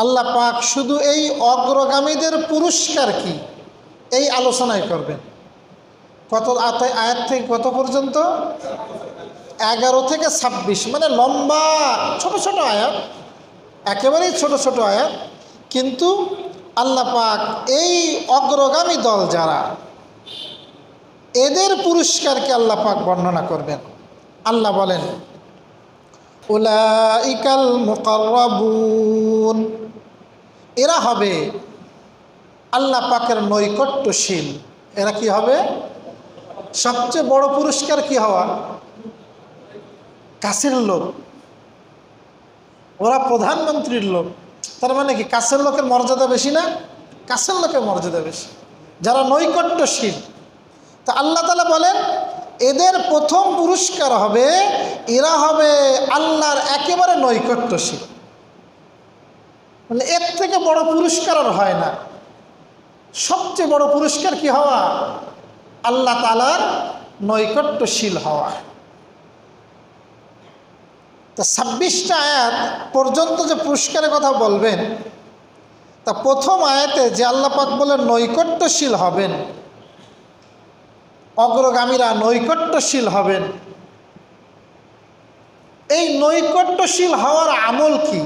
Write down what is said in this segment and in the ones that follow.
আল্লাহ পাক শুধু এই অগ্রগামীদের পুরস্কার কি এই আলোচনায় করবেন। কত আয়াত থেকে কত পর্যন্ত? 11 থেকে 26, মানে লম্বা ছোট ছোট আয়াত, একেবারেই ছোট ছোট আয়াত। কিন্তু আল্লাহ পাক এই অগ্রগামী দল যারা, এদের পুরস্কারকে আল্লাহ পাক বর্ণনা করবেন। আল্লাহ বলেন, উলাইকাল মুকাররাবুন, এরা হবে আল্লাহ পাকের নৈকট্যশীল। এরা কি হবে? সবচেয়ে বড় পুরস্কার কি হওয়া? কাছের লোক। ওরা প্রধানমন্ত্রীর লোক, তার মানে কি কাছের লোকের মর্যাদা বেশি না? কাছের লোকের মর্যাদা বেশি, যারা নৈকট্যশীল। তা আল্লাহ তাআলা বলেন এদের প্রথম পুরস্কার হবে এরা হবে আল্লাহর একেবারে নৈকট্যশীল। মানে এর থেকে বড় পুরস্কার আর হয় না। সবচেয়ে বড় পুরস্কার কি হওয়া? আল্লাহ তাআলার নৈকট্যশীল হওয়া। তা 26টা আয়াত পর্যন্ত যে পুরস্কারের কথা বলবেন, তা প্রথম আয়াতে যে আল্লাহ পাক বলেন নৈকট্যশীল হবেন, অগ্রগামীরা নৈকট্যশীল হবেন, এই নৈকট্যশীল হওয়ার আমল কি?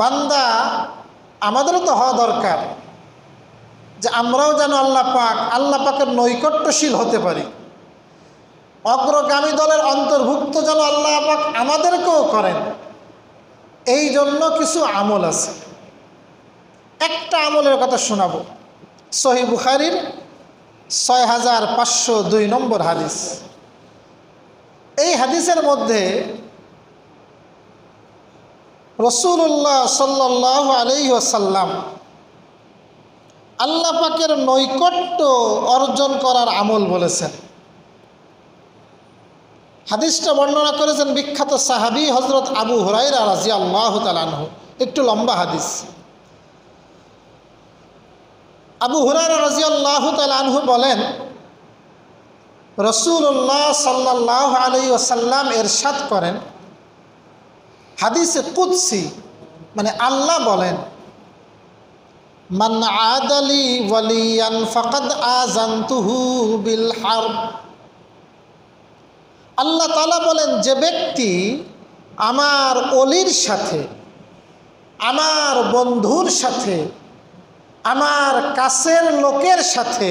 বান্দা আমাদেরও তো হওয়া দরকার যে আমরাও যেন আল্লাহ পাকের নৈকট্যশীল হতে পারি। অগ্রগামী দলের অন্তর্ভুক্ত যেন আল্লাহ পাক আমাদেরকেও করেন। এই জন্য কিছু আমল আছে। একটা আমলের কথা শোনাবো, সহিহ বুখারীর 6502 নম্বর হাদিস। এই হাদিসের মধ্যে রাসূলুল্লাহ সাল্লাল্লাহু আলাইহি ওয়াসাল্লাম আল্লাহ পাকের নৈকট্য অর্জন করার আমল বলেছেন। হাদিসটা বর্ণনা করেছেন বিখ্যাত সাহাবী হযরত আবু হুরায়রা রাদিয়াল্লাহু তাআলা আনহু। একটু লম্বা হাদিস। আবু হুরায়রা রাদিয়াল্লাহু তাআলা আনহু বলেন, রাসূলুল্লাহ সাল্লাল্লাহু আলাইহি ওয়াসাল্লাম ইরশাদ করেন, হাদিসে কুদসি, মানে আল্লাহ বলেন, মান আদালি ওয়ালিয়ান ফাকাদ আযানতুহু বিল হারব। আল্লাহ তাআলা বলেন, যে ব্যক্তি আমার ওলির সাথে, আমার বন্ধুর সাথে, আমার কাছের লোকের সাথে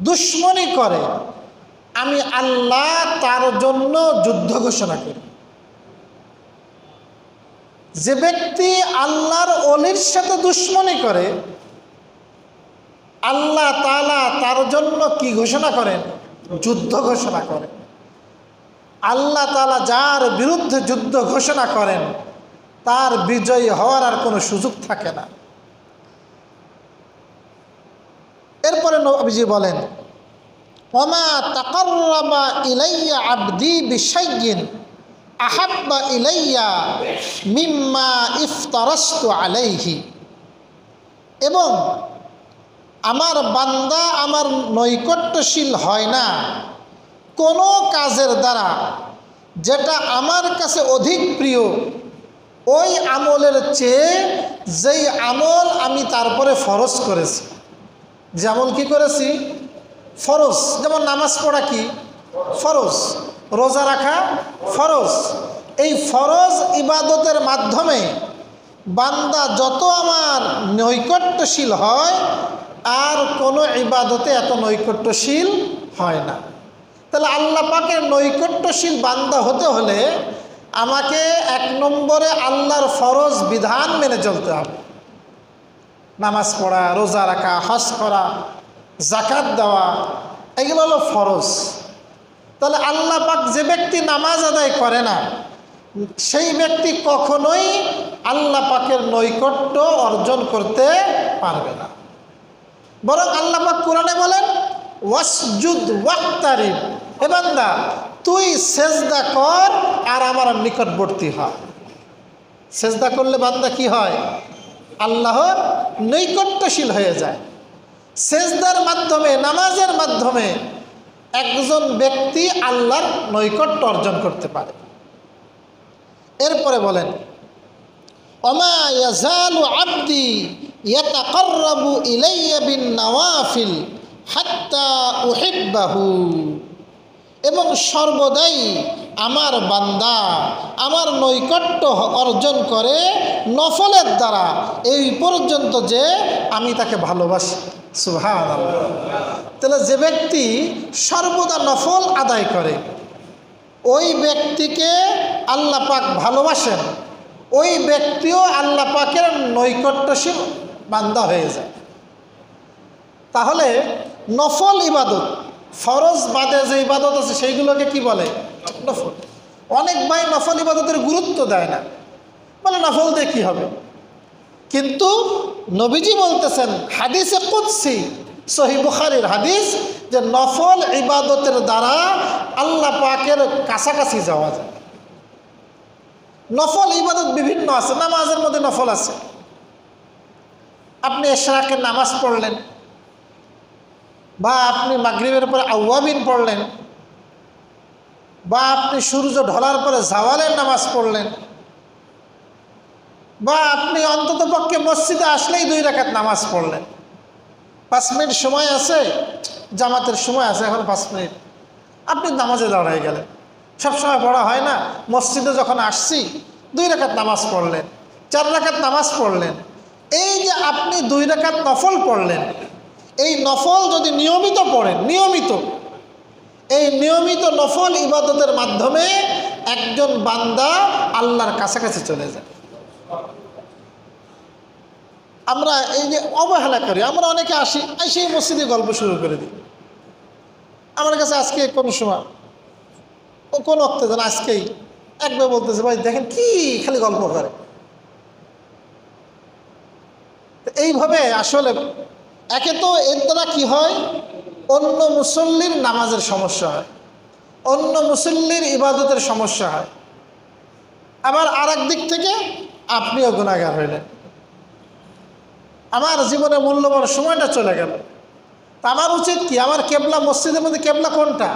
দুশমনি করে, আমি আল্লাহ তার জন্য যুদ্ধ ঘোষণা করি। যে ব্যক্তি আল্লাহর ওলির সাথে দুশমনি করে, আল্লাহ তাআলা তার জন্য কি ঘোষণা করেন? যুদ্ধ ঘোষণা করেন। আল্লাহ তাআলা যার বিরুদ্ধে যুদ্ধ ঘোষণা করেন তার বিজয়ী হওয়ার আর কোনো সুযোগ থাকে না। এরপরে নবীজি বলেন, ওমা তাকাররাবা ইলাইয়া আবদি বিশাইইন আহাব্বা ইলাইয়া মিম্মা ইফতারাস্তু আলাইহি। এবং আমার বান্দা আমার নৈকট্যশীল হয় না কোনো কাজের দ্বারা যেটা আমার কাছে অধিক প্রিয় ওই আমলের চেয়ে যেই আমল আমি তারপরে ফরজ করেছি। যে আমল কি করেছি? ফরজ। যেমন নামাজ পড়া কি ফরজ, রোজা রাখা ফরজ। এই ফরজ ইবাদতের মাধ্যমে বান্দা যত আমার নৈকট্যশীল হয় আর কোনো ইবাদতে এত নৈকট্যশীল হয় না। তাহলে আল্লাহ পাকের নৈকট্যশীল বান্দা হতে হলে আমাকে 1 নম্বরে আল্লাহর ফরজ বিধান মেনে চলতে হবে। নামাজ পড়া, রোজা রাখা, হজ করা, যাকাত দেওয়া, এগুলো হলো ফরজ। তাহলে আল্লাহ পাক যে ব্যক্তি নামাজ আদায় করে না সেই ব্যক্তি কখনোই আল্লাহ পাকের নৈকট্য অর্জন করতে পারবে না। বরং আল্লাহ পাক কোরআনে বলেন, ওয়াসজুদ ওয়াক্তারিব, হে বান্দা তুই সেজদা কর আর আমার নিকটবর্তী হ। সেজদা করলে বান্দা কি হয়? আল্লাহর নৈকট্যশীল হয়ে যায়। সেজদার মাধ্যমে, নামাজের মাধ্যমে একজন ব্যক্তি আল্লাহর নৈকট্য অর্জন করতে পারে। এরপরে বলেন, ওমা ইয়াজালু আবদি ইয়াতাকাররাবু ইলাইয়া বিন নওয়াফিল হাত্তা উহিব্বাহু, এবং সর্বদাই আমার বান্দা আমার নৈকট্য অর্জন করে নফলের দ্বারা, এই পর্যন্ত যে আমি তাকে ভালোবাসি। সুবহানাল্লাহ। তাহলে যে ব্যক্তি সর্বদা নফল আদায় করে ওই ব্যক্তিকে আল্লাহ পাক ভালোবাসেন, ওই ব্যক্তিও আল্লাহ পাকের নৈকট্যশীল বান্দা হয়ে যায়। তাহলে নফল ইবাদত, ফরজ বাদে যে ইবাদত আছে সেইগুলোকে কি বলে? নফল। অনেক ভাই নফল ইবাদতের গুরুত্ব দেয় না, বলে নফল দিয়ে কী হবে। কিন্তু নবীজি বলতেছেন হাদিসে কুদসি, সহিহ বুখারীর হাদিস, যে নফল ইবাদতের দ্বারা আল্লাহ পাকের কাছাকাছি যাওয়া যায়। নফল ইবাদত বিভিন্ন আছে, নামাজের মধ্যে নফল আছে। আপনি ইশরাকের নামাজ পড়লেন, বা আপনি মাগরিবের পরে আওয়াবিন পড়লেন, বা আপনি সূর্য ঢলার পরে জাওয়ালের নামাজ পড়লেন, বা আপনি অন্তত পক্ষে মসজিদে আসলেই 2 রাকাত নামাজ পড়লেন। 5 মিনিট সময় আছে, জামাতের সময় আছে, এখন 5 মিনিট, আপনি নামাজে দাঁড়ায় গেলেন। সবসময় পড়া হয় না, মসজিদে যখন আসছি 2 রাকাত নামাজ পড়লেন, 4 রাকাত নামাজ পড়লেন। এই যে আপনি 2 রাকাত নফল পড়লেন, এই নফল যদি নিয়মিত পড়েন, এই নিয়মিত নফল ইবাদতের মাধ্যমে একজন বান্দা আল্লাহর কাছাকাছি চলে যায়। আমরা এই যে অবহেলা করি, আমরা অনেকে আসি মসজিদে গল্প শুরু করে দিই। আমার কাছে আজকে কোন সময় কোন অক্তে যেন আজকেই একবার বলতেছে, ভাই দেখেন কি খালি গল্প করে। এইভাবে আসলে একে তো এর দ্বারা কি হয়, অন্য মুসল্লির নামাজের সমস্যা হয়, অন্য মুসল্লির ইবাদতের সমস্যা হয়, আবার আর এক দিক থেকে আপনিও গুনাহগার হইলেন। আমার জীবনে মূল্যবান সময়টা চলে গেল। তা আমার উচিত কি? আমার কেবলা, মসজিদের মধ্যে কেবলা কোনটা?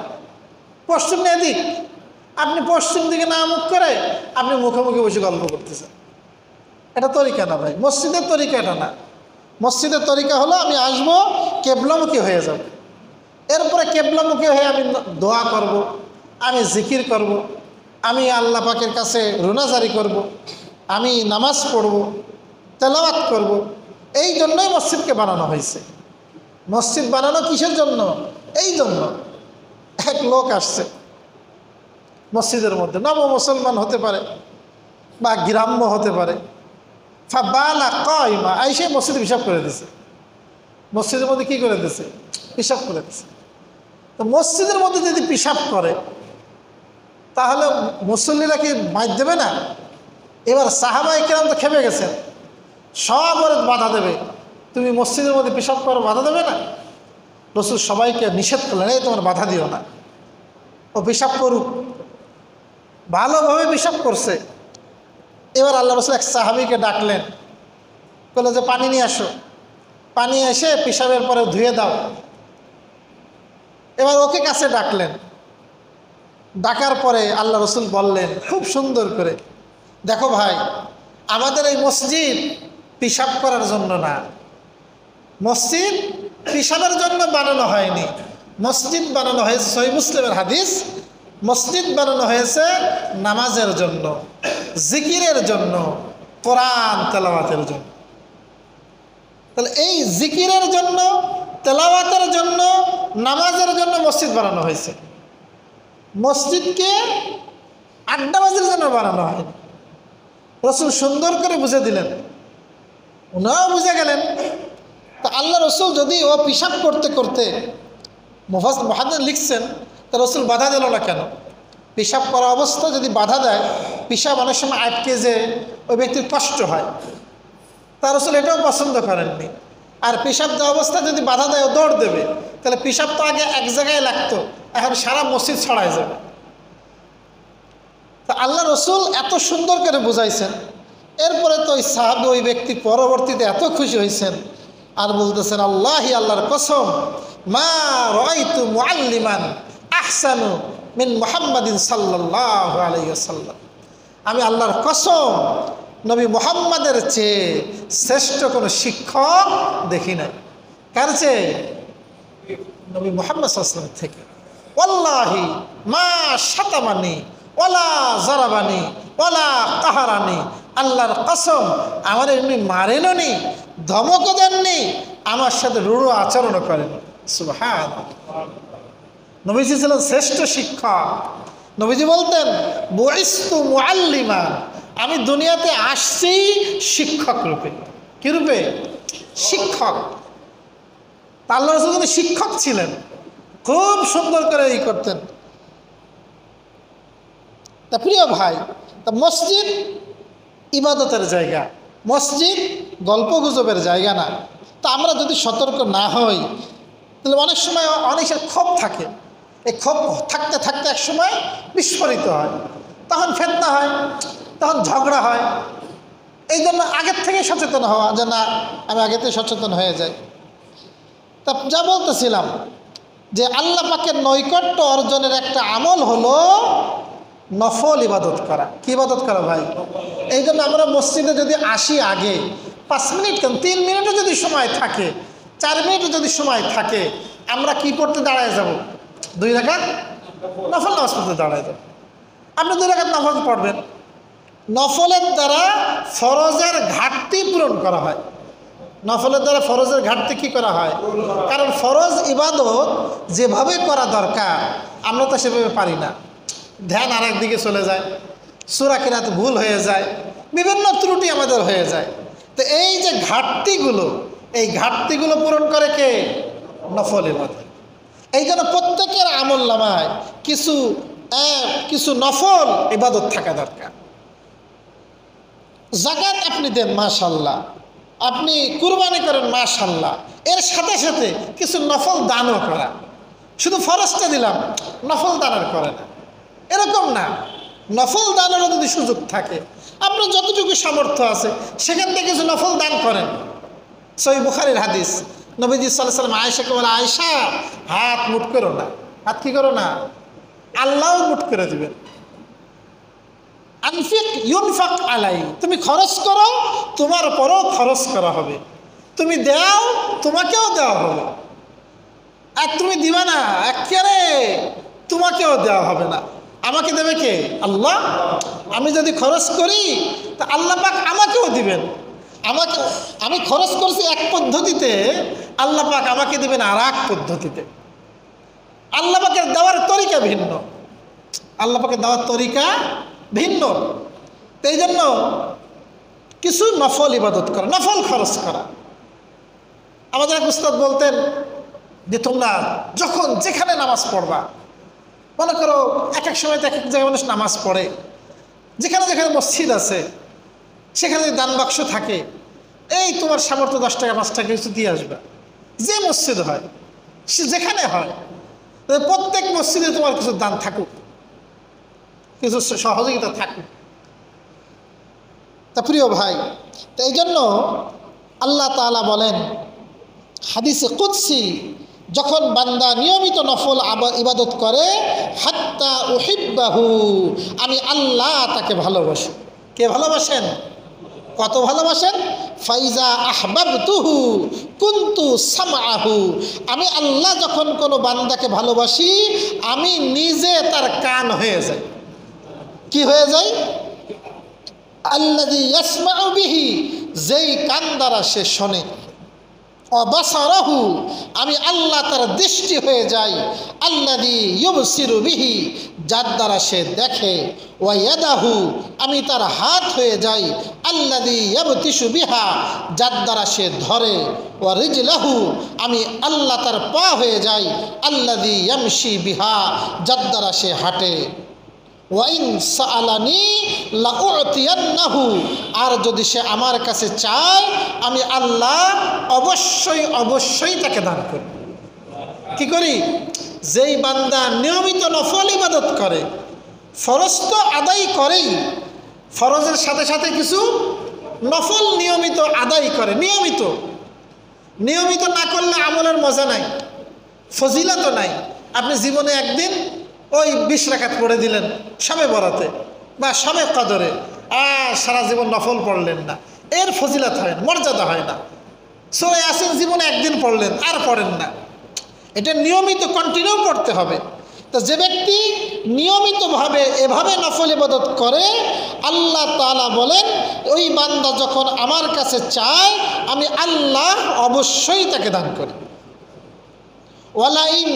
পশ্চিম না এদিক? আপনি পশ্চিম দিকে না মুখ করে আপনি মুখোমুখি বসে গল্প করতেছেন, এটা তরিকা না ভাই। মসজিদের তরিকা এটা না। মসজিদের তরিকা হলো আমি আসবো, কেবলামুখী হয়ে যাব, এরপরে কেবলামুখী হয়ে আমি দোয়া করব, আমি জিকির করব, আমি আল্লাহ পাকের কাছে রুনাজারি করব, আমি নামাজ পড়ব, তেলাওয়াত করব। এই জন্যই মসজিদকে বানানো হয়েছে। মসজিদ বানানো কিসের জন্য? এই জন্য। এক লোক আসছে মসজিদের মধ্যে, নব মুসলমান হতে পারে বা গ্রাম্য হতে পারে, ফাবালা কাইমা, আইসে মসজিদে পিশাব করে দিছে। মসজিদের মধ্যে কি করে দিছে? পিশাব করে দিছে। তো মসজিদের মধ্যে যদি পিশাব করে তাহলে মুসল্লিরা কি মাইর দেবে না? এবার সাহাবায়ে কেরাম তো খেপে গেছেন, সব ওর বাধা দেবে, তুমি মসজিদের মধ্যে পিশাব করো, বাধা দেবে না? রাসূল সবাইকে নিষেধ করলেন, এই তোমার বাধা দিও না, ও পিশাব করুক, ভালোভাবে পিশাব করছে। এবার আল্লাহ রাসূল এক সাহাবীকে ডাকলেন, বললো যে পানি নিয়ে আসো, পানি এসে পিশাবের পরে ধুয়ে দাও। এবার ওকে কাছে ডাকলেন, ডাকার পরে আল্লাহ রাসূল বললেন খুব সুন্দর করে, দেখো ভাই, আমাদের এই মসজিদ পিশাব করার জন্য না, মসজিদ পিশাবের জন্য বানানো হয়নি। মসজিদ বানানো হয়েছে, সহিহ মুসলিমের হাদিস, মসজিদ বানানো হয়েছে নামাজের জন্য, জিকিরের জন্য, কোরআন তেলাওয়াতের জন্য। তাহলে এই জিকিরের জন্য, তেলাওয়াতের জন্য, নামাজের জন্য মসজিদ বানানো হয়েছে। মসজিদকে আড্ডাবাজির জন্য বানানো হয়নি। রাসূল সুন্দর করে বুঝে দিলেন, ওনাও বুঝে গেলেন। তা আল্লাহ রাসূল যদি ও পিশাব করতে করতে, মুহাদ্দিস লিখছেন, তা রাসূল বাধা দিল না কেন? পিশাব করা অবস্থা যদি বাধা দেয়, পিশাব অনেক সময় আটকে যে ওই ব্যক্তির কষ্ট হয়, তা রাসূল এটাও পছন্দ করেননি। আর পিশাব দেওয়া অবস্থা যদি বাধা দেয়, ও দৌড় দেবে, তাহলে পিশাব তো আগে এক জায়গায় লাগতো, এখন সারা মসজিদ ছড়ায় যাবে। তা আল্লাহ রাসূল এত সুন্দর করে বুঝাইছেন। এরপরে তো ওই সাহাবী, ওই ব্যক্তি পরবর্তীতে এত খুশি হয়েছেন আর বলতেছেন, আল্লাহি, আল্লাহর কসম, মা রাআইতু মুআল্লিমান আহসানু মিন মুহাম্মাদিন সাল্লাল্লাহু আলাইহি ওয়াসাল্লাম, আমি আল্লাহর কসম নবী মুহাম্মাদের চেয়ে শ্রেষ্ঠ কোনো শিক্ষক দেখি নাই। কার চেয়ে? নবী মুহাম্মদ সাল্লাল্লাহু আলাইহি ওয়াসাল্লাম থেকে। ওয়াল্লাহি মা শাতামানি ওয়ালা জারাবানি ওয়ালা কাহারানি, আল্লাহর কসম আমার এমনি মারেননি, ধমকও দেননি, আমার সাথে রূঢ় আচরণও করেন। সুবহানাল্লাহ। নবীজি ছিলেন শ্রেষ্ঠ শিক্ষক। নবীজি বলতেন বুইস্তু মুআল্লিমা, আমি দুনিয়াতে আসছি শিক্ষক রূপে। কি রূপে? শিক্ষক। আল্লাহ রাসূল কিন্তু শিক্ষক ছিলেন, খুব সুন্দর করে ই করতেন। তা প্রিয় ভাই, তা মসজিদ ইবাদতের জায়গা, মসজিদ গল্পগুজবের জায়গা না। তা আমরা যদি সতর্ক না হই তাহলে অনেক সময় অনেকের ক্ষোভ থাকে, এই ক্ষোভ থাকতে থাকতে এক সময় বিস্ফোরিত হয়, তখন ফিতনা হয়, তখন ঝগড়া হয়। এই জন্য আগের থেকে সচেতন হওয়া, যে না আমি আগে থেকে সচেতন হয়ে যাই। তা যা বলতেছিলাম যে আল্লাহ পাকের নৈকট্য অর্জনের একটা আমল হলো নফল ইবাদত করা। কি ইবাদত করা ভাই? এই জন্য আমরা মসজিদে যদি আসি আগে 5 মিনিট, কেন 3 মিনিটও যদি সময় থাকে, 4 মিনিটও যদি সময় থাকে, আমরা কি পড়তে দাঁড়ায় যাব? 2 রাকাত নফল নামাজ পড়তে দাঁড়ায় যাব। আপনি 2 রাকাত নফল পড়বেন। নফলের দ্বারা ফরজের ঘাটতি পূরণ করা হয়। নফলের দ্বারা ফরজের ঘাটতি কি করা হয়? কারণ ফরজ ইবাদত যেভাবে করা দরকার আমরা তো সেভাবে পারি না, ধ্যান আরেক দিকে চলে যায়, সূরা কিরাত ভুল হয়ে যায়, বিভিন্ন ত্রুটি আমাদের হয়ে যায়। তো এই যে ঘাটতিগুলো, এই ঘাটতিগুলো পূরণ করে কে? নফল ইবাদত। এই জন্য প্রত্যেকের আমলনামায় কিছু নফল ইবাদত থাকা দরকার। যাকাত আপনি দেন মাশাআল্লাহ, আপনি কুরবানি করেন মাশাআল্লাহ, এর সাথে সাথে কিছু নফল দানও করা। শুধু ফরজটা দিলাম, নফল দান আর করে না, এরকম না। নফল দানেরও যদি সুযোগ থাকে, আপনার যতটুকু সামর্থ্য আছে সেখান থেকে কিছু নফল দান করেন। সহিহ বুখারীর হাদিস, নবীজি সাল্লাল্লাহু আলাইহি ওয়াসাল্লাম আয়েশাকে বলে, আয়েশা হাত মুঠ করো না। হাত কি করো না? আল্লাহ মুঠ করে দিবেন। আনফিক ইউনফাক আলাই, তুমি খরচ করো, তোমার পরও খরচ করা হবে। তুমি দাও, তোমাকেও দেওয়া হবে। আর তুমি দিবা না, একেবারে তোমাকেও দেওয়া হবে না। আমাকে দেবে কে? আল্লাহ। আমি যদি খরচ করি তা আল্লাহ পাক আমাকেও দিবেন। আমি খরচ করছি এক পদ্ধতিতে, আল্লাহ পাক আমাকে দিবেন আর এক পদ্ধতিতে। আল্লাহ পাকের দেওয়ার তরিকা ভিন্ন, আল্লাহ পাকের দেওয়ার তরিকা ভিন্ন। এই জন্য কিছু নফল ইবাদত করা, নফল খরচ করা। আমাদের এক উস্তাদ বলতেন যে তোমরা যখন যেখানে নামাজ পড়বা, মনে করো এক এক সময় তো এক এক জায়গায় মানুষ নামাজ পড়ে, যেখানে যেখানে মসজিদ আছে সেখানে দান বাক্স থাকে, এই তোমার সামর্থ্য 10 টাকা 5 টাকা কিছু দিয়ে আসবে। যে মসজিদ হয়, সে যেখানে হয়, প্রত্যেক মসজিদে তোমার কিছু দান থাকুক, কিছু সহযোগিতা থাকুক। তা প্রিয় ভাই, তো এই জন্য আল্লাহ তাআলা বলেন হাদিসে কুদসি, যখন বান্দা নিয়মিত নফল ইবাদত করে, হাত্তা উহিব্বাহু, আমি আল্লাহ তাকে ভালোবাসি। কে ভালোবাসেন? কত ভালোবাসেন? ফাইজা আহবাবতুহু কুনতু সামআহু, আমি আল্লাহ যখন কোনো বান্দাকে ভালোবাসি, আমি নিজে তার কান হয়ে যাই। কি হয়ে যায়? আল্লাযী ইয়াসমাউ বিহি, যেই কান দ্বারা সে শোনে। অবাসারাহু, আমি আল্লাহ তার দৃষ্টি হয়ে যাই। আল্লাযী ইউবসিরু বিহি, যার দ্বারা সে দেখে। ওয়া ইয়াদাহু, আমি তার হাত হয়ে যাই। আল্লাযী ইয়াবতিশু বিহা, যার দ্বারা সে ধরে। ওয়া রিজলাহু, আমি আল্লাহ তার পা হয়ে যাই। আল্লাযী ইয়ামশি বিহা, যার দ্বারা সে হাঁটে। ওয়াইন সাআলানি লাউতিয়ান্নাহু, আর যদি সে আমার কাছে চায়, আমি আল্লাহ অবশ্যই অবশ্যই তাকে দান করি। কি করি? যেই বান্দা নিয়মিত নফল ইবাদত করে, ফরজ তো আদায় করেই, ফরজের সাথে সাথে কিছু নফল নিয়মিত আদায় করে। নিয়মিত না করলে আমলের মজা নাই, ফজিলত নাই। আপনি জীবনে একদিন ওই 20 রাকাত পড়ে দিলেন সবে বরাতে বা সবে কদরে, আর সারা জীবন নফল পড়লেন না, এর ফজিলত হয় না, মর্যাদা হয় না। সূরা ইয়াসিন জীবনে একদিন পড়লেন আর পড়েন না, এটা নিয়মিত কন্টিনিউ পড়তে হবে। তো যে ব্যক্তি নিয়মিতভাবে এভাবে নফল ইবাদত করে, আল্লাহ তাআলা বলেন ওই বান্দা যখন আমার কাছে চায় আমি আল্লাহ অবশ্যই তাকে দান করি। ওয়ালাইন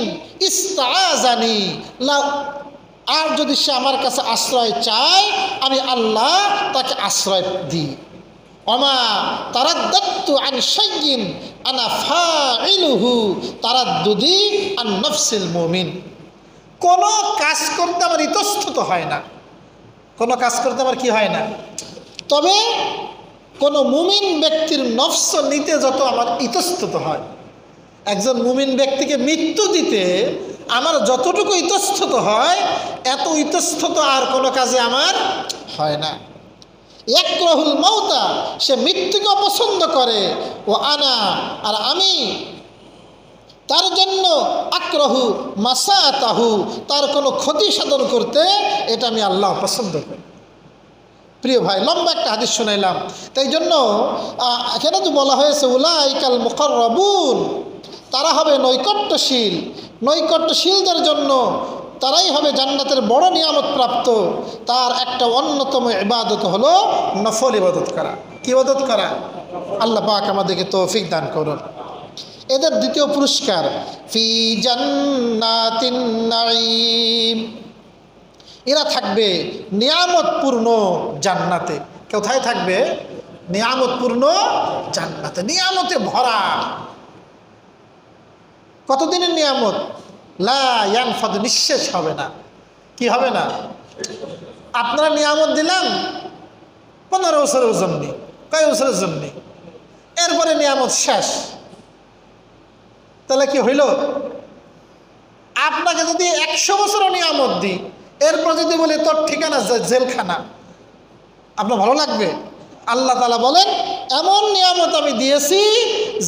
ইস্তাআযানি লা, আর যদি সে আমার কাছে আশ্রয় চায় আমি আল্লাহ তাকে আশ্রয় দিই। ওমা তারাদ্দাতু আন শাইইন আনা ফাইলুহু তারাদ্দুদি আন নাফসিল মুমিন। কোনো কাজ করতে আমার ইতস্তত হয় না, কোনো কাজ করতে আমার কি হয় না, তবে কোনো মুমিন ব্যক্তির নফস নিতে যত আমার ইতস্তত হয়, একজন মুমিন ব্যক্তিকে মৃত্যু দিতে আমার যতটুকু ইতস্তত হয় এত ইতস্তত আর কোনো কাজে আমার হয় না। ইয়াকরাহুল মাউতা, সে মৃত্যুকে অপছন্দ করে, ও আনা, আর আমি তার জন্য আক্রাহু মাসাতাহু, তার কোনো ক্ষতি সাধন করতে এটা আমি আল্লাহ পছন্দ করি। প্রিয় ভাই, লম্বা একটা হাদিস শোনাইলাম, তাই জন্য এখানে তো বলা হয়েছে উলাইকাল মুকাররাবুন, তারা হবে নৈকট্যশীল, নৈকট্যশীলদের জন্য তারাই হবে জান্নাতের বড় নিয়ামত প্রাপ্ত। তার একটা অন্যতম ইবাদত হলো নফল ইবাদত করা। কি ইবাদত করা? আল্লাহ পাক আমাদেরকে তৌফিক দান করুন। এদের দ্বিতীয় পুরস্কার ফি জান্নাতিন নাঈম, এরা থাকবে নিয়ামতপূর্ণ জান্নাতে। কোথায় থাকবে? নিয়ামতপূর্ণ জান্নাতে, নিয়ামতে ভরা। কতদিনের নিয়ামত? লা ইয়ানফাদ, নিঃশেষ হবে না। কি হবে না? আপনারা নিয়ামত দিলাম 15 বছরের জন্য, কয় বছরের জন্য, এরপরে নিয়ামত শেষ, তাহলে কি হইল? আপনাকে যদি 100 বছরও নিয়ামত দিই, এরপর যদি বলি তোর ঠিকানা জেলখানা, আপনার ভালো লাগবে? আল্লাহ তাআলা বলেন এমন নিয়ামত আমি দিয়েছি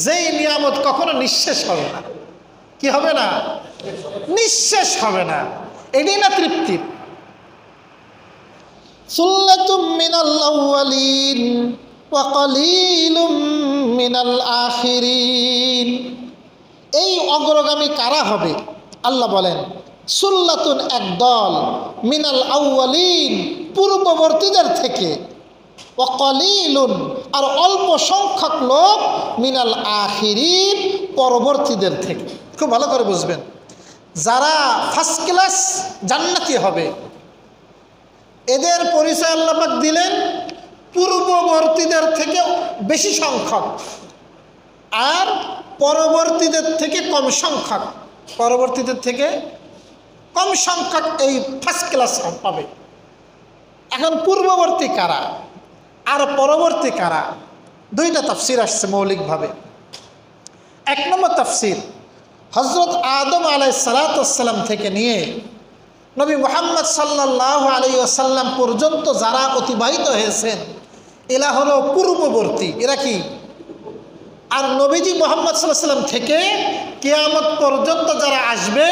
যেই নিয়ামত কখনো নিঃশেষ হবে না। কি হবে না? নিঃশেষ হবে না। এটাই না তৃপ্তি। সুল্লাতুম মিনাল আউয়ালিন ওয়া কালিলুম মিনাল আখিরিন, এই অগ্রগামী কারা হবে? আল্লাহ বলেন সুল্লাতুন, একদল, মিনাল আউয়ালিন, পূর্ববর্তীদের থেকে, ওয়া কালিলুন, আর অল্প সংখ্যক লোক, মিনাল আখিরিন, পরবর্তীদের থেকে। খুব ভালো করে বুঝবেন, যারা ফার্স্ট ক্লাস জান্নাতি হবে এদের পরিচয় আল্লাহ পাক দিলেন পূর্ববর্তীদের থেকে বেশি সংখ্যক, আর পরবর্তীদের থেকে কম সংখ্যক, পরবর্তীদের থেকে কম সংখ্যক এই ফার্স্ট ক্লাস পাবে। এখন পূর্ববর্তী কারা আর পরবর্তী কারা? দুইটা তাফসির আসছে মৌলিকভাবে। এক নম্বর তাফসির, হযরত আদম আলাইহিস সালাতু ওয়াস সালাম থেকে নিয়ে নবী মুহাম্মদ সাল্লাল্লাহু আলাইহি ওয়াসাল্লাম পর্যন্ত যারা অতিবাহিত হয়েছেন এরা হলো পূর্ববর্তী। এরা কি? আর নবীজি মুহাম্মদ সাল্লাল্লাহু আলাইহি ওয়াসাল্লাম থেকে কিয়ামত পর্যন্ত যারা আসবে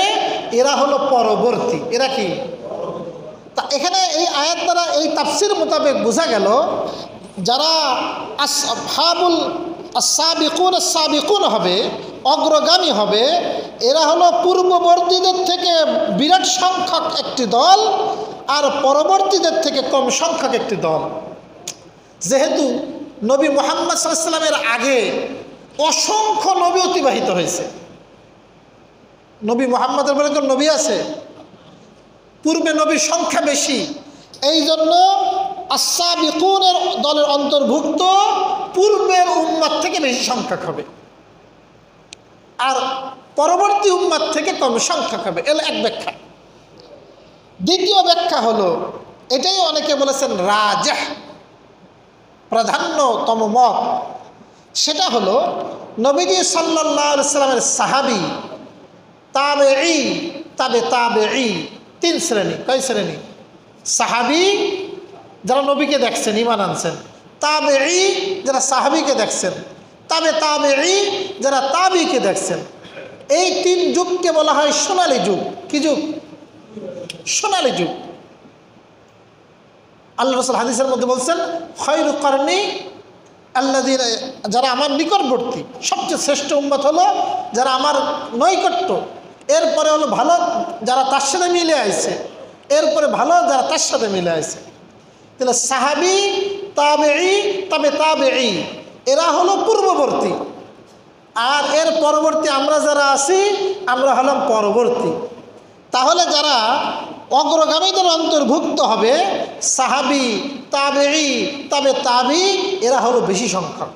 এরা হলো পরবর্তী। এরা কি? তা এখানে এই আয়াত দ্বারা এই তাফসির মোতাবেক বোঝা গেল যারা আসহাবুল সাবিকুন হবে, অগ্রগামী হবে, এরা হলো পূর্ববর্তীদের থেকে বিরাট সংখ্যক একটি দল আর পরবর্তীদের থেকে কম সংখ্যক একটি দল। যেহেতু নবী মুহাম্মদ সাল্লাল্লাহু আলাইহি ওয়াসাল্লামের আগে অসংখ্য নবী অতিবাহিত হয়েছে, নবী মুহাম্মদের বলে কোন নবী আছে? পূর্বে নবীর সংখ্যা বেশি, এই জন্য আস-সাবিকুনের দলের অন্তর্ভুক্ত পূর্বের উম্মাত থেকে বেশি সংখ্যক হবে আর পরবর্তী উম্মাত থেকে কম সংখ্যক হবে। এর এক ব্যাখ্যা। দ্বিতীয় ব্যাখ্যা হলো, এটাই অনেকে বলেছেন রাজিহ, প্রাধান্যতম মত, সেটা হলো নবীজি সাল্লাল্লাহু আলাইহি ওয়াসাল্লামের সাহাবী, তাবেঈ, তাবেঈ, 3 শ্রেণী। কয় শ্রেণী? সাহাবী যারা নবীকে দেখছেন, ঈমান আনছেন, তাবেঈ যারা সাহাবীকে দেখছেন, তাবেঈ যারা তাবিকে দেখছেন। এই 3 যুগকে বলা হয় সোনালী যুগ। কি যুগ? সোনালী যুগ। আল্লাহ রাসূল হাদিসের মধ্যে বলছেন, খয়রু করনি আল্লাযীনা, যারা আমার নিকটবর্তী, সবচেয়ে শ্রেষ্ঠ উম্মত হলো যারা আমার নৈকট্য, এরপরে হলো ভালো যারা তার সাথে মিলে আইছে, এরপরে ভালো যারা তার সাথে মিলে আইছে। তাহলে সাহাবি, তাবেঈ, তবে তাবেঈ এরা হলো পূর্ববর্তী, আর এর পরবর্তী আমরা যারা আছি আমরা হলাম পরবর্তী। তাহলে যারা অগ্রগামীদের অন্তর্ভুক্ত হবে সাহাবি, তাবেঈ, তবে তাবি, এরা হলো বেশি সংখ্যক,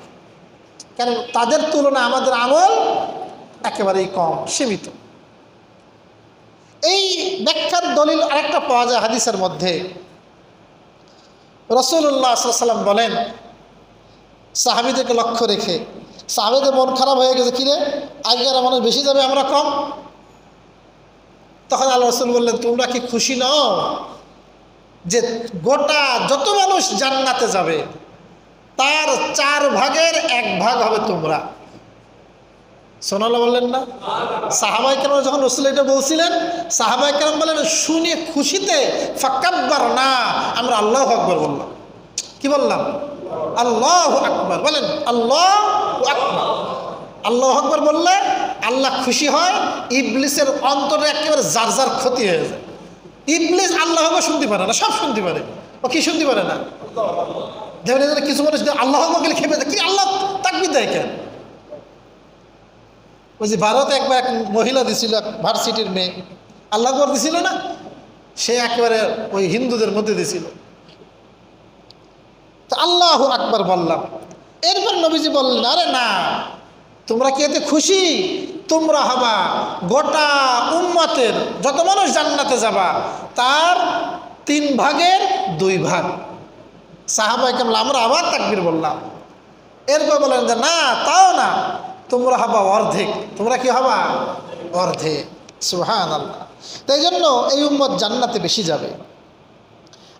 কারণ তাদের তুলনায় আমাদের আমল একেবারেই কম, সীমিত। এই ব্যাখ্যার দলিল আরেকটা পাওয়া যায় হাদিসের মধ্যে। রাসূলুল্লাহ সাল্লাল্লাহু আলাইহি ওয়াসাল্লাম বলেন, সাহাবীদেরকে লক্ষ্য রেখে, সাহাবীদের মন খারাপ হয়ে গেছে, কিরে আগের মানুষ বেশি যাবে আমরা কম। তখন আল্লাহ রাসূল বললেন, তোমরা কি খুশি নও যে গোটা যত মানুষ জান্নাতে যাবে তার 4 ভাগের 1 ভাগ হবে তোমরা। সুবহানাল্লাহ বললেন না? সাহাবায়ে কেরাম যখন রাসূল এটা বলছিলেন, সাহাবায়ে কেরাম বলেন শুনে খুশিতে ফাকাব্বারনা, আমরা আল্লাহু আকবার বললাম। কি বললাম? আল্লাহু আকবার। বলেন আল্লাহু আকবার। আল্লাহু আকবার বললে আল্লাহ খুশি হয়, ইবলিসের অন্তরে একেবারে যার যার ক্ষতি হয়ে যায়। ইবলিস আল্লাহু আকবার শুনতে পারে না, সব শুনতে পারে, ও কি শুনতে পারে না? দেখবেন কিছু মানুষ আল্লাহু আকবার গেলে খেপে যায়, কি আল্লাহ তাকবীর দেয় কেন? ওই যে ভারতে একবার এক মহিলা দিছিল, ভার্সিটির মেয়ে, আল্লাহু আকবার দিছিল না, সে একেবারে ওই হিন্দুদের মধ্যে দিছিল। তো আল্লাহু আকবার বললাম, এরপর নবীজি বললেন, আরে না, তোমরা কি এতে খুশি? তোমরা হবা গোটা উম্মতের যত মানুষ জান্নাতে যাবা তার 3 ভাগের 2 ভাগ। সাহাবায়ে কেরাম আমরা আবার তাকবীর বললাম। এরপর বলেন যে না, তাও না, তোমরা হবা অর্ধেক। তোমরা কি হবা? অর্ধেক। সুবহানাল্লাহ। তাই জন্য এই উম্মত জান্নাতে বেশি যাবে।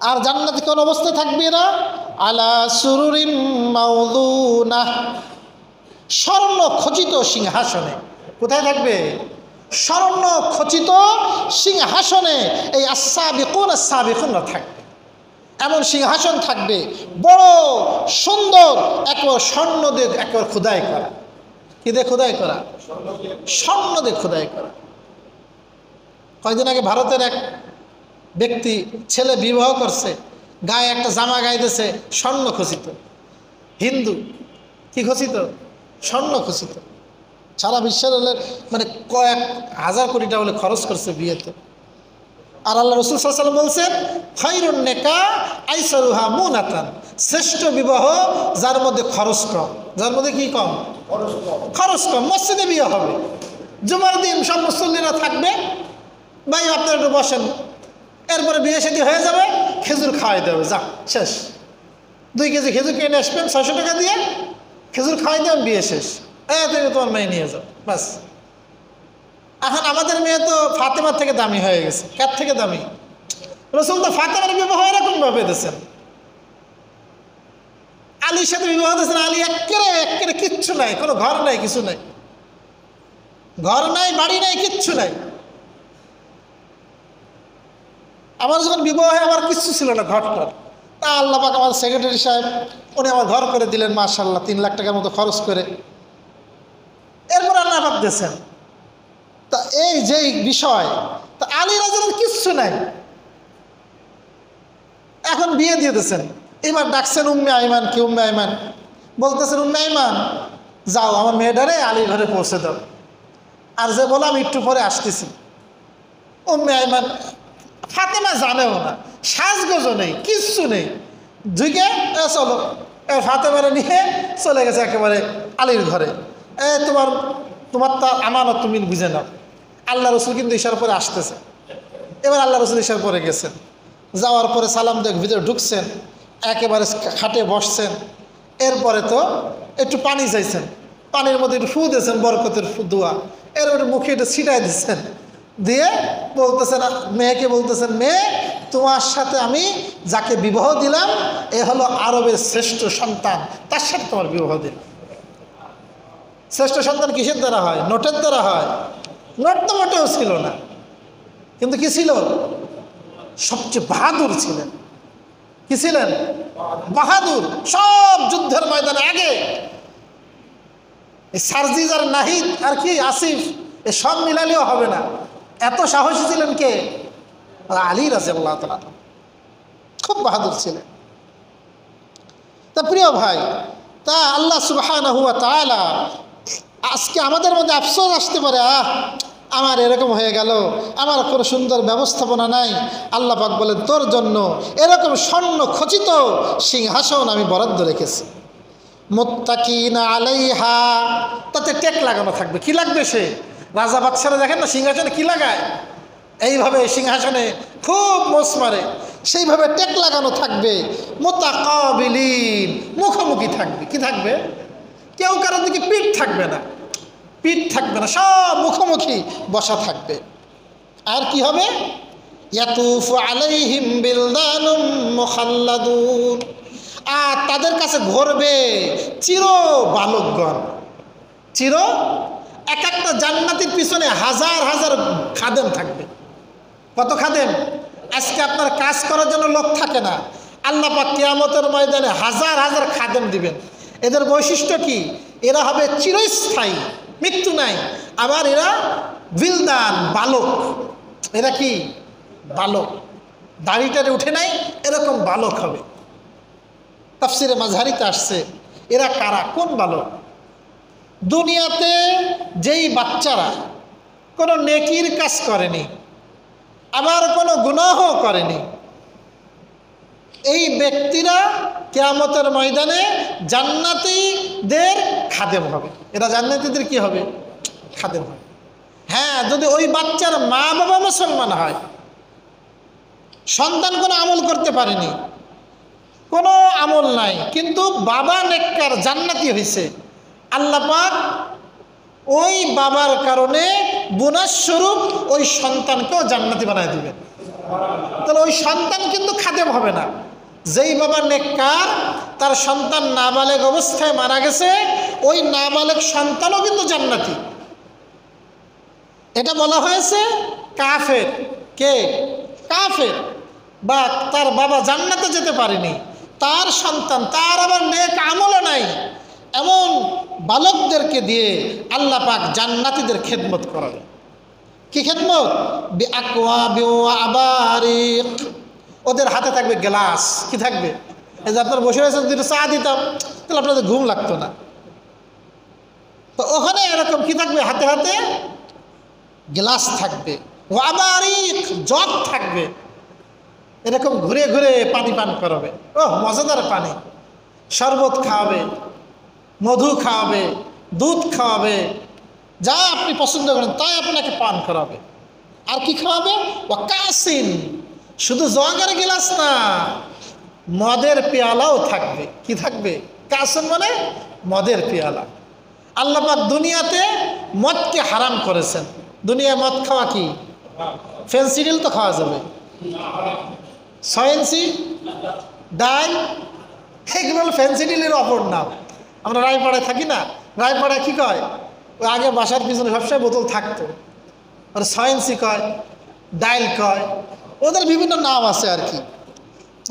আর জান্নাতে কোন অবস্থায় থাকবে না? আলা সুরুরিম মাউদুনা, স্বর্ণ খচিত সিংহাসনে। কোথায় থাকবে? স্বর্ণ খচিত সিংহাসনে এই আস-সাবিকুন আস-সাবিকুনরা থাকবে। এমন সিংহাসন থাকবে, বড় সুন্দর, একেবারে স্বর্ণ দিয়ে একেবারে খোদাই করা। কি দিয়ে খোদাই করা? স্বর্ণ দিয়ে খোদাই করা। কয়েকদিন আগে ভারতের এক ব্যক্তি, ছেলে বিবাহ করছে, গায়ে একটা জামা গাইতেছে স্বর্ণ খচিত। হিন্দু, কি খচিত? স্বর্ণ খচিত। সারা বিশ্বের মানে কয়েক হাজার কোটি টাকা বলে খরচ করছে বিয়েতে। আর আল্লাহ রাসূল সাল্লাল্লাহু আলাইহি ওয়াসাল্লাম বলছেন, খায়রুন নিকাহ আইসারুহা মুনাতান, শ্রেষ্ঠ বিবাহ যার মধ্যে খরচ কম। যার মধ্যে কি কম? খরচ কম। মসজিদে বিয়ে হবে, জুমার দিন সব মুসল্লিরা থাকবে, ভাই আপনারা একটু বসেন, এরপরে বিয়ে শাদী হয়ে যাবে, খেজুর খাওয়াই দেবে, যা শেষ। 2 কেজি খেজুর কিনে আসবেন 600 টাকা দিয়ে, খেজুর খাওয়াই দেবেন, বিয়ে শেষ। তুমি তোমার মেয়ে নিয়ে যাও, বাস। এখন আমাদের মেয়ে তো ফাতেমার থেকে দামি হয়ে গেছে। কার থেকে দামি? রাসূল তো ফাতেমার বিবাহ এরকম ভাবে দিয়েছেন, আলীর সাথে বিবাহ দিয়েছেন। আলী একেবারে কিচ্ছু নাই, কোনো ঘর নাই, কিছু নাই, ঘর নাই, বাড়ি নাই, কিচ্ছু নাই। আমার যখন বিবাহ হয় আমার কিচ্ছু ছিল না, ঘরটার। তা আল্লাহ পাক আমার সেক্রেটারি সাহেব, উনি আমার ঘর করে দিলেন মাশাআল্লাহ, 3 লাখ টাকার মতো খরচ করে। এরপর আল্লাহ পাক দিয়েছেন। তা এই যে বিষয়, তা আলী রাজুর কিচ্ছু নাই, এখন বিয়ে দিয়ে দিয়েছেন। এবার ডাকছেন উম্মে আইমান। কি উম্মে আইমান? বলতেছেন, উম্মে আইমান যাও আমার মেয়েটারে আলীর ঘরে পৌঁছে দাও। আর যে বললাম একটু পরে আসতেছি। উম্মে আইমান, ফাতেমা জানেও না, সাজগোজও নেই, কিচ্ছু নেই, ঝুঁকে চলো, ফাতেমারে নিয়ে চলে গেছে একেবারে আলীর ঘরে। তোমার তার আমানত, তুমি বুঝে নাও। আল্লাহ রসুল কিন্তু ইশার পরে আসতেছে। এবার আল্লাহ রসুল ইশার পরে গেছেন, যাওয়ার পরে সালাম দেখ ভিতরে ঢুকছেন, একেবারে খাটে বসছেন। এরপরে তো একটু পানি চাইছেন, পানির মধ্যে একটু ফু দিয়েছেন, বরকতের দোয়া। এরপরে মুখে একটু ছিটাই দিচ্ছেন, দিয়ে বলতেছেন, মেয়েকে বলতেছেন, মেয়ে তোমার সাথে আমি যাকে বিবাহ দিলাম এ হলো আরবের শ্রেষ্ঠ সন্তান, তার সাথে তোমার বিবাহ দিলাম। শ্রেষ্ঠ সন্তান কিসের দ্বারা হয়? নোটের দ্বারা হয়? নোট তো মোটেও ছিল না, কিন্তু কি ছিল? সবচেয়ে বাহাদুর ছিলেন। কি ছিলেন? বাহাদুর। সব যুদ্ধের ময়দানে আগে। এই সার্জিজ আর নাহিদ আর কি আসিফ, এ সব মিলালেও হবে না। এত সাহসী ছিলেন কে? আলী রাদিয়াল্লাহু তাআলা, খুব বাহাদুর ছিলেন। তা প্রিয় ভাই, তা আল্লাহ সুবহানাহু ওয়া তাআলা, আজকে আমাদের মধ্যে আফসোস আসতে পারে, আমার এরকম হয়ে গেল, আমার কোনো সুন্দর ব্যবস্থাপনা নাই। আল্লাহ পাক বলেন, তোর জন্য এরকম স্বর্ণ খচিত সিংহাসন আমি বরাদ্দ রেখেছি। মুত্তাকিনা আলাইহা, তাতে টেক লাগানো থাকবে। কি লাগবে? সে রাজা বাদশারা দেখেন না সিংহাসনে কি লাগায়, এইভাবে সিংহাসনে খুব মোষ মারে, সেইভাবে টেক লাগানো থাকবে। মুতাকাবিলিন, মুখোমুখি থাকবে। কি থাকবে? কেউ কারোর দিকে পিঠ থাকবে না, পিঠ থাকবে না, সব মুখোমুখি বসা থাকবে। আর কি হবে? ইয়াতুফু আলাইহিম বিলদানুম মুখাল্লাদুন, আর তাদের কাছে ঘুরবে চির বালকগণ। চির, এক একটা জান্নাতের পিছনে হাজার হাজার খাদেম থাকবে। কত খাদেম? আজকে আপনার কাজ করার জন্য লোক থাকে না, আল্লাহ পাক কিয়ামতের ময়দানে হাজার হাজার খাদেম দিবেন। এদের বৈশিষ্ট্য কি? এরা হবে চিরস্থায়ী, মৃত্যু নাই। আবার এরা বিলদান, বালক। এরা কি? বালক। দাড়িটারে উঠে নাই, এরকম বালক হবে। তাফসিরে মাঝহারিতে আসছে, এরা কারা? কোন বালক? দুনিয়াতে যেই বাচ্চারা কোনো নেকির কাজ করেনি, আবার কোনো গুনাহ করেনি, এই ব্যক্তিরা কিয়ামতের ময়দানে জান্নাতীদের খাদেম হবে। এরা জান্নাতীদের কি হবে? খাদেম হবে। হ্যাঁ, যদি ওই বাচ্চার মা বাবা মুসলমান হয়, সন্তান কোনো আমল করতে পারেনি, কোনো আমল নাই, কিন্তু বাবা নেককার জান্নাতি হয়েছে, আল্লাহ পাক ওই বাবার কারণে বোনাস স্বরূপ ওই সন্তানকেও জান্নাতি বানায় দিবেন। তাহলে ওই সন্তান কিন্তু খাদেম হবে না। যেই বাবা নেককার, তার সন্তান নাবালেগ অবস্থায় মারা গেছে, ওই নাবালেগ সন্তানও কিন্তু জান্নাতি। এটা বলা হয়েছে কাফের। কে? কাফের। বা তার বাবা জান্নাতে যেতে পারেনি, তার সন্তান, তার আবার নেক আমলও নাই, এমন বালকদেরকে দিয়ে আল্লাহ পাক জান্নাতীদের খেদমত করাবে। কি খেদমত? বিআকওয়াবি ওয়া আবারিক, ওদের হাতে থাকবে গ্লাস। কি থাকবে? এই যে আপনার বসে রয়েছেন, যদি চা দিতাম তাহলে আপনাদের ঘুম লাগতো না। তো ওখানে এরকম কি থাকবে? হাতে হাতে গ্লাস থাকবে। ওয়া আবারিক, জগ থাকবে, এরকম ঘুরে ঘুরে পানি পান করাবে। ওহ, মজাদার পানি। শরবত খাওয়াবে, মধু খাওয়াবে, দুধ খাওয়াবে, যা আপনি পছন্দ করেন তাই আপনাকে পান করাবে। আর কি খাওয়াবে? ওয়াকাসিন, শুধু জগের গ্লাস না, মদের পেয়ালাও থাকবে। কি থাকবে? কাসিন মানে মদের পেয়ালা। আল্লাহ পাক দুনিয়াতে মদকে হারাম করেছেন। দুনিয়ায় মদ খাওয়া কি? ফেন্সিডিল তো খাওয়া যাবে, সয়েন্সি, ডাই, এগুলো ফেন্সিডিলের অপর নাম। আমরা রায়পাড়ায় থাকি না, রায়পাড়ায় কি কয়? ওই আগে বাসার পিছনে সবসময় বোতল থাকতো, আর সয়েন্সি কয়, ডাইল কয়, ওদের বিভিন্ন নাম আছে আর কি।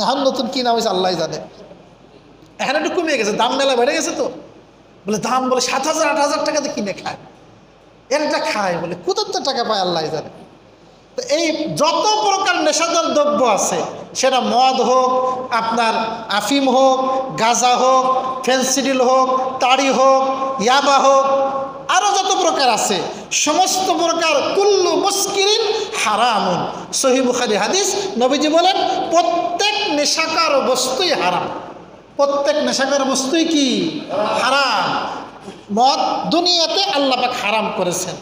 এখন নতুন কি নাম হয়েছে আল্লাহ জানে। এখন একটু কমে গেছে, দাম মেলা বেড়ে গেছে তো। বলে দাম বলে 7,000 8,000 টাকাতে কিনে খায়, একটা খায় বলে কোথার টাকা পায় আল্লাহ জানে। তো এই যত প্রকার নেশাদার দ্রব্য আছে, সেটা মদ হোক, আপনার আফিম হোক, গাঁজা হোক, ফেন্সিডিল হোক, তাড়ি হোক, ইয়াবা হোক, আরও যত প্রকার আছে, সমস্ত প্রকার কুল্লু মুস্কিরিন হারামুন। সহিহ বুখারী হাদিস, নবীজি বলেন প্রত্যেক নেশাকার বস্তুই হারাম। প্রত্যেক নেশাকার বস্তুই কি? হারাম। মদ দুনিয়াতে আল্লাহ পাক হারাম করেছেন।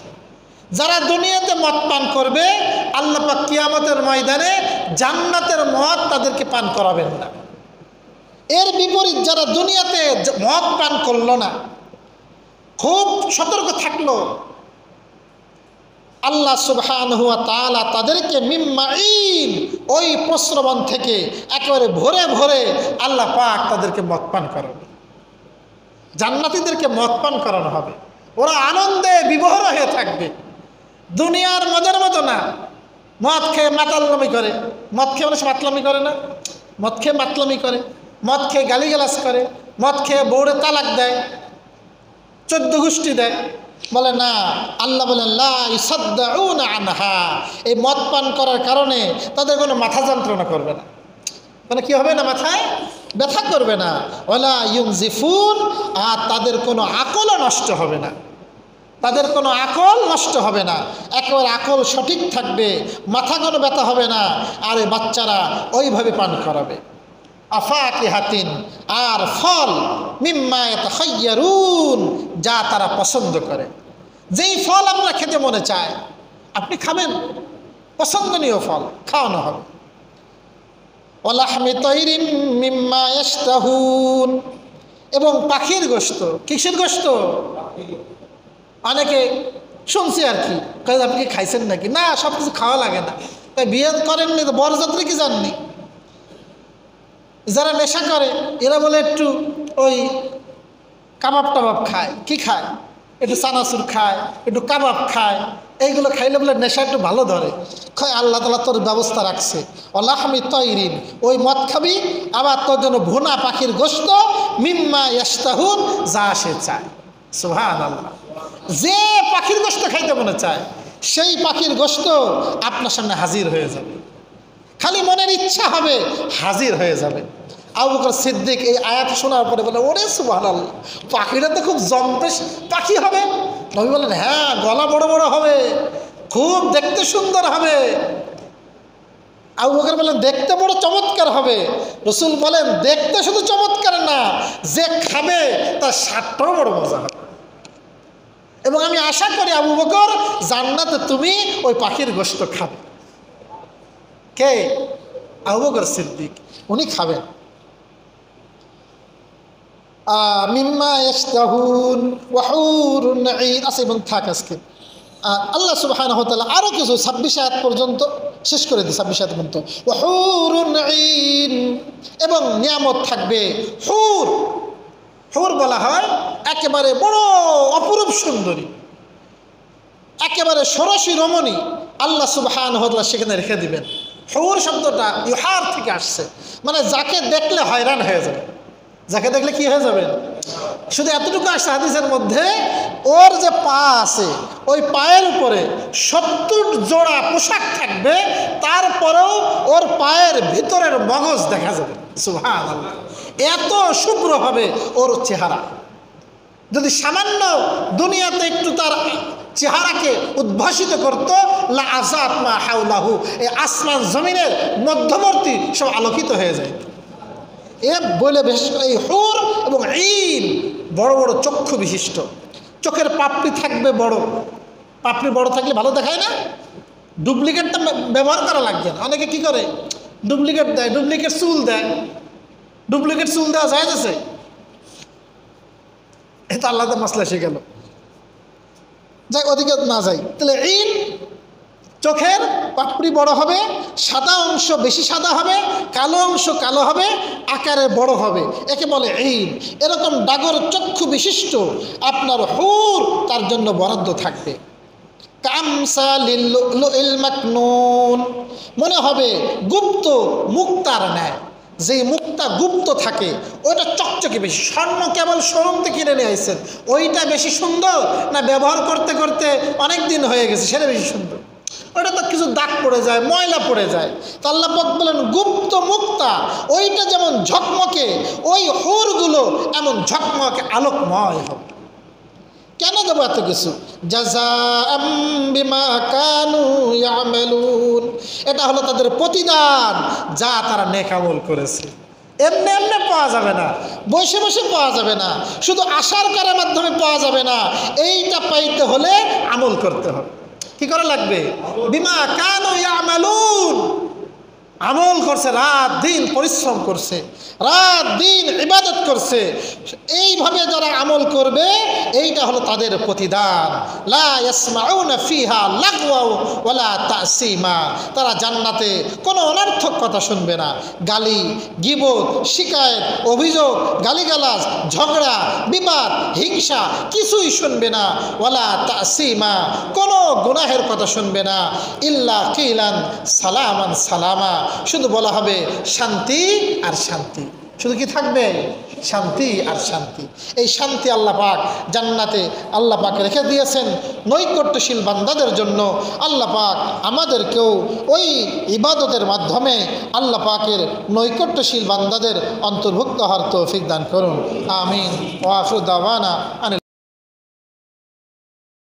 যারা দুনিয়াতে মদ পান করবে, আল্লাহ পাক কিয়ামতের ময়দানে জান্নাতের মদ তাদেরকে পান করাবেন না। এর বিপরীত যারা দুনিয়াতে মদ পান করলো না, খুব সতর্ক থাকলো, আল্লাহ সুবহানাহু ওয়া তাআলা তাদেরকে মিম্মাইন, ওই প্রস্রবণ থেকে একেবারে ভরে ভরে আল্লাহ পাক তাদেরকে মদ পান করাবে। জান্নাতীদেরকে মদ পান করানো হবে, ওরা আনন্দে বিভোর হয়ে থাকবে। দুনিয়ার মজার মতো না, মদ খেয়ে মাতাল্লামি করে। মদ খেয়ে মানুষ মাতলামি করে না? মদ খেয়ে মাতলামি করে, মদ খেয়ে গালিগালাজ করে, মদ খেয়ে বউরে তালাক দেয়, 14 গোষ্ঠী দেয়। বলে না, আল্লাহ বলেন লা ইসাদ্দাউনা আনহা, এই মদ পান করার কারণে তাদের কোনো মাথা যন্ত্রণা করবে না। মানে কি হবে না, মাথায় ব্যথা করবে না। ওয়ালা ইউনজিফুন, আর তাদের কোনো আকলও নষ্ট হবে না, তাদের কোনো আকল নষ্ট হবে না, একেবারে আকল সঠিক থাকবে, মাথা কোনো ব্যথা হবে না। আর এই বাচ্চারা ওইভাবে পান করাবে। আফাকিহাতিন, আর ফল, মিম্মা ইয়াতাখায়্যারুন, যা তারা পছন্দ করে। যেই ফল আপনার খেতে মনে চায় আপনি খাবেন, পছন্দনীয় ফল খাওয়ানো হবে। ওয়ালাহমি তাইরিম মিম্মা ইয়াশতাহুন, এবং পাখির গোশত। কিসের গোশত? অনেকে শুনছি আর কি, আপনি কি খাইছেন নাকি? না, সব কিছু খাওয়া লাগে না। তাই বিয়ে করেননি তো বরযাত্রী কি জাননি? যারা নেশা করে এরা বলে একটু ওই কাবাব টাবাব খায়। কি খায়? একটু চানাচুর খায়, একটু কাবাব খায়। এইগুলো খাইলে বলে নেশা একটু ভালো ধরে। আল্লাহ তাআলা তোর ব্যবস্থা রাখছে। ওয়ালাহমি তাইরিন, ওই মদ খাবি, আবার তোর জন্য ভুনা পাখির গোশত, মিম্মা ইয়াশতাহুন, যা সে চায়। সুবহানাল্লাহ। যে পাখির গোশত খাইতে মনে চায় সেই পাখির গোশত আপনার সামনে হাজির হয়ে যাবে। খালি মনের ইচ্ছা হবে, হাজির হয়ে যাবে। আবু বকর সিদ্দিক এই আয়াত শোনার পরে বলে, ওরে সুবহানাল্লাহ, পাখিরা তো খুব জম্পেশ পাখি হবে। নবী বলেন, হ্যাঁ, গলা বড় বড় হবে, খুব দেখতে সুন্দর হবে। আবু বকর বলেন, দেখতে বড় চমৎকার হবে। রাসূল বলেন, দেখতে শুধু চমৎকার না, যে খাবে তার স্বাদটাও বড় মজা হবে। এবং আমি আশা করি আবু বকর, জান্নাতে তুমি ওই পাখির গোশত খাবে। কে? আবু বকর সিদ্দিক, উনি খাবেন। মিম্মা ইয়াশতাহুন ওয়া হুরুন ঈন, আছে এবং থাক আজকে। আল্লাহ সুবহানাহু ওয়া তাআলা আরও কিছু 26 আয়াত পর্যন্ত শেষ করে দিই। 26 আয়াত পর্যন্ত ওয়া হুরুন ঈন, এবং নিয়ামত থাকবে। হুর, হুর বলা হয় একেবারে বড় অপরূপ সুন্দরী, একেবারে ষোড়শী রমণী আল্লাহ সুবহানাহু ওয়া তাআলা সেখানে রেখে দিবেন। হুর শব্দটা ইউহার থেকে আসছে, মানে যাকে দেখলে হয়রান হয়ে যাবে। যাকে দেখলে কি হয়ে যাবেন? শুধু এতটুকু আসছে হাদিসের মধ্যে, ওর যে পা আছে ওই পায়ের উপরে 70 জোড়া পোশাক থাকবে, তারপরেও ওর পায়ের ভিতরের মগজ দেখা যাবে। সুবহানাল্লাহ, এত শুভ্র হবে ওর চেহারা। যদি সামান্য দুনিয়াতে একটু তার চেহারাকে উদ্ভাসিত করতো, লা আযাত মা হাওলাহু, এই আসমান জমিনের মধ্যবর্তী সব আলোকিত হয়ে যায়। এ বলে বিশেষ করে এই হুর এবং ঈন বড় বড় চক্ষু বিশিষ্ট, চোখের পাপড়ি থাকবে বড়। পাপড়ি বড় থাকলে ভালো দেখায় না? ডুপ্লিকেটটা ব্যবহার করা লাগবে না। অনেকে কি করে, ডুপ্লিকেট দেয়, ডুপ্লিকেট চুল দেয়। ডুপ্লিকেট চুল দেওয়া যায় আছে? এটা আলাদা মাসলা এসে গেল, যাই ওদিকে না যাই। তাহলে ঈন, চোখের পাপড়ি বড় হবে, সাদা অংশ বেশি সাদা হবে, কালো অংশ কালো হবে, আকারে বড় হবে, একে বলে ঈন। এরকম ডাগর চক্ষু বিশিষ্ট আপনার হুর তার জন্য বরাদ্দ থাকবে। কামসালিল লুলুল মাকনুন, মনে হবে গুপ্ত মুক্তার ন্যায়। যেই মুক্তা গুপ্ত থাকে ওইটা চকচকে বেশি। স্বর্ণ কেবল শোরুম থেকে কিনে নিয়ে আসছেন, ওইটা বেশি সুন্দর না ব্যবহার করতে করতে অনেক দিন হয়ে গেছে সেটা বেশি সুন্দর? ওটা তো কিছু দাগ পড়ে যায়, ময়লা পড়ে যায়। তো আল্লাহ পাক বলেন, গুপ্ত মুক্তা ওইটা যেমন ঝকমকে, ওই হুরগুলো এমন ঝকমকে আলোকময় হবে। কেন দেবো এত কিছু? জাযাআম বিমা কানু ইয়ামালুন, এটা হলো তাদের প্রতিদান যা তারা নেক আমল করেছে। এমনি এমনি পাওয়া যাবে না, বসে বসে পাওয়া যাবে না, শুধু আশার করার মাধ্যমে পাওয়া যাবে না। এইটা পাইতে হলে আমল করতে হবে। কি করা লাগবে? বিমা কানু ইয়ামালুন, আমল করছে, রাত দিন পরিশ্রম করছে, রাত দিন ইবাদত করছে। এইভাবে যারা আমল করবে এইটা হলো তাদের প্রতিদান। লা ইয়াসমাউনা ফিহা লাগওয়া ওয়ালা তাসিমা, তারা জান্নাতে কোনো অনর্থক কথা শুনবে না। গালি, গীবত, শিকায়েত, অভিযোগ, গালিগালাজ, ঝগড়া, বিবাদ, হিংসা কিছুই শুনবে না। ওয়ালা তাসিমা, কোনো গুনাহের কথা শুনবে না। ইল্লা কিলান সালামান সালামা, শুধু বলা হবে শান্তি আর শান্তি। শুধু কি থাকবে? শান্তি আর শান্তি। এই শান্তি আল্লাহ পাক জান্নাতে আল্লাহ পাক রেখে দিয়েছেন নৈকট্যশীল বান্দাদের জন্য। আল্লাহ পাক আমাদেরকেও ওই ইবাদতের মাধ্যমে আল্লাহ পাকের নৈকট্যশীল বান্দাদের অন্তর্ভুক্ত হওয়ার তৌফিক দান করুন। আমিন। ওয়া আখিরু দাওয়ানা